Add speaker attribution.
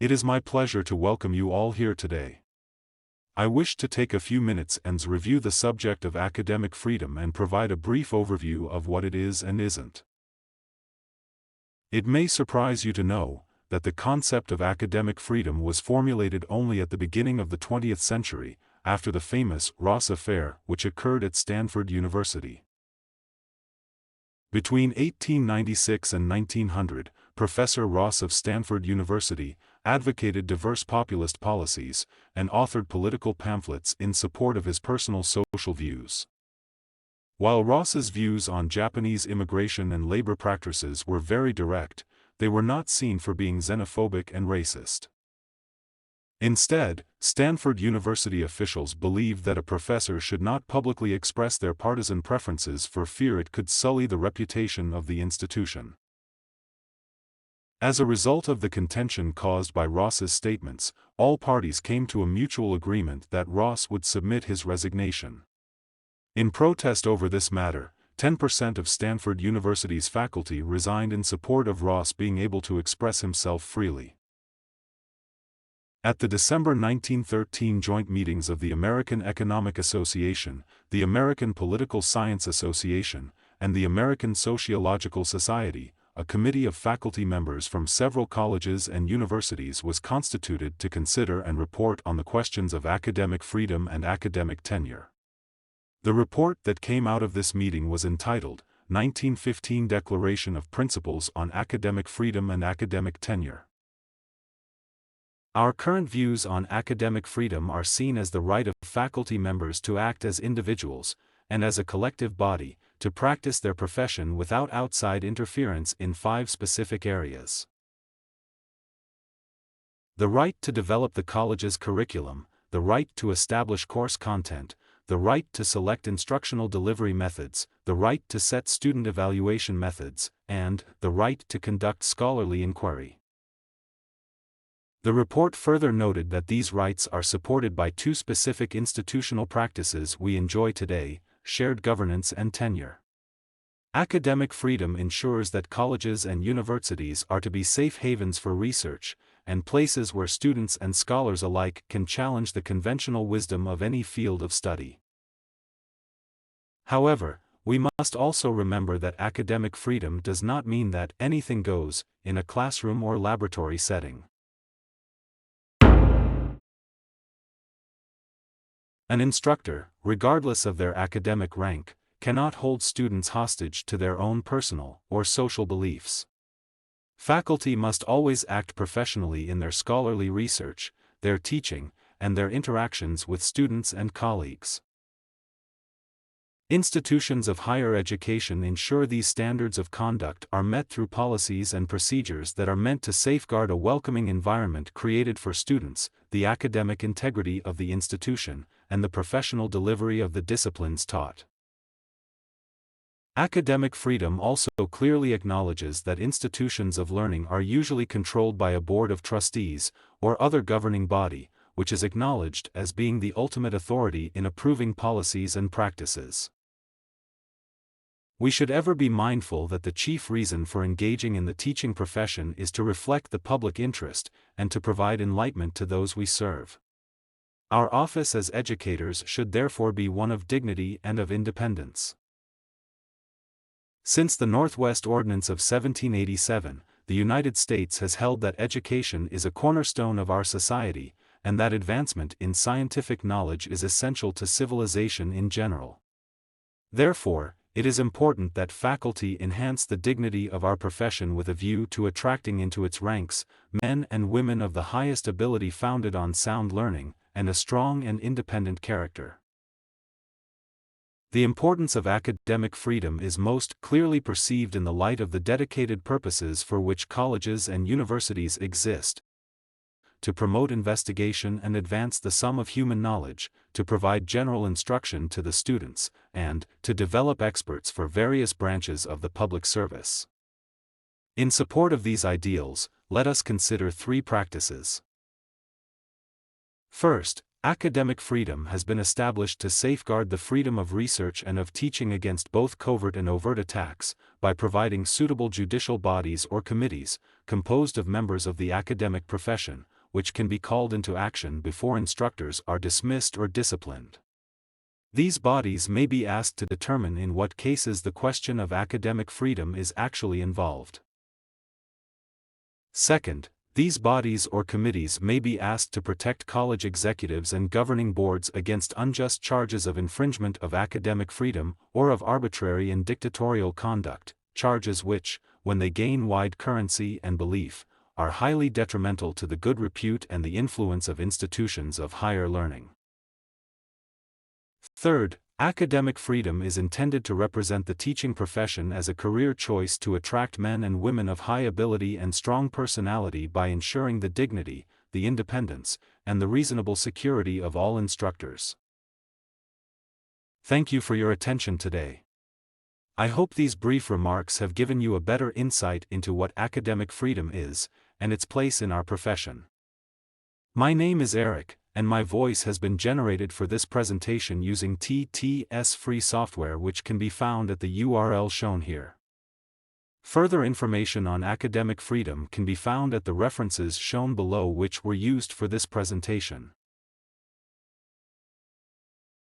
Speaker 1: It is my pleasure to welcome you all here today. I wish to take a few minutes and review the subject of academic freedom and provide a brief overview of what it is and isn't. It may surprise you to know that the concept of academic freedom was formulated only at the beginning of the 20th century, after the famous Ross Affair, which occurred at Stanford University. Between 1896 and 1900, Professor Ross of Stanford University advocated diverse populist policies and authored political pamphlets in support of his personal social views. While Ross's views on Japanese immigration and labor practices were very direct, they were not seen for being xenophobic and racist. Instead, Stanford University officials believed that a professor should not publicly express their partisan preferences for fear it could sully the reputation of the institution. As a result of the contention caused by Ross's statements, all parties came to a mutual agreement that Ross would submit his resignation. In protest over this matter, 10% of Stanford University's faculty resigned in support of Ross being able to express himself freely. At the December 1913 joint meetings of the American Economic Association, the American Political Science Association, and the American Sociological Society, a committee of faculty members from several colleges and universities was constituted to consider and report on the questions of academic freedom and academic tenure. The report that came out of this meeting was entitled, 1915 Declaration of Principles on Academic Freedom and Academic Tenure. Our current views on academic freedom are seen as the right of faculty members to act as individuals, and as a collective body, to practice their profession without outside interference in 5 specific areas. The right to develop the college's curriculum, the right to establish course content, the right to select instructional delivery methods, the right to set student evaluation methods, and the right to conduct scholarly inquiry. The report further noted that these rights are supported by 2 specific institutional practices we enjoy today: shared governance and tenure. Academic freedom ensures that colleges and universities are to be safe havens for research, and places where students and scholars alike can challenge the conventional wisdom of any field of study. However, we must also remember that academic freedom does not mean that anything goes in a classroom or laboratory setting. An instructor, regardless of their academic rank, cannot hold students hostage to their own personal or social beliefs. Faculty must always act professionally in their scholarly research, their teaching, and their interactions with students and colleagues. Institutions of higher education ensure these standards of conduct are met through policies and procedures that are meant to safeguard a welcoming environment created for students, the academic integrity of the institution, and the professional delivery of the disciplines taught. Academic freedom also clearly acknowledges that institutions of learning are usually controlled by a board of trustees, or other governing body, which is acknowledged as being the ultimate authority in approving policies and practices. We should ever be mindful that the chief reason for engaging in the teaching profession is to reflect the public interest, and to provide enlightenment to those we serve. Our office as educators should therefore be one of dignity and of independence. Since the Northwest Ordinance of 1787, the United States has held that education is a cornerstone of our society, and that advancement in scientific knowledge is essential to civilization in general. Therefore, it is important that faculty enhance the dignity of our profession with a view to attracting into its ranks men and women of the highest ability founded on sound learning, and a strong and independent character. The importance of academic freedom is most clearly perceived in the light of the dedicated purposes for which colleges and universities exist: to promote investigation and advance the sum of human knowledge, to provide general instruction to the students, and to develop experts for various branches of the public service. In support of these ideals, let us consider 3 practices. First, academic freedom has been established to safeguard the freedom of research and of teaching against both covert and overt attacks, by providing suitable judicial bodies or committees, composed of members of the academic profession, which can be called into action before instructors are dismissed or disciplined. These bodies may be asked to determine in what cases the question of academic freedom is actually involved. Second, these bodies or committees may be asked to protect college executives and governing boards against unjust charges of infringement of academic freedom or of arbitrary and dictatorial conduct, charges which, when they gain wide currency and belief, are highly detrimental to the good repute and the influence of institutions of higher learning. Third, academic freedom is intended to represent the teaching profession as a career choice to attract men and women of high ability and strong personality by ensuring the dignity, the independence, and the reasonable security of all instructors. Thank you for your attention today. I hope these brief remarks have given you a better insight into what academic freedom is, and its place in our profession. My name is Eric, and my voice has been generated for this presentation using TTS free software, which can be found at the URL shown here. Further information on academic freedom can be found at the references shown below, which were used for this presentation.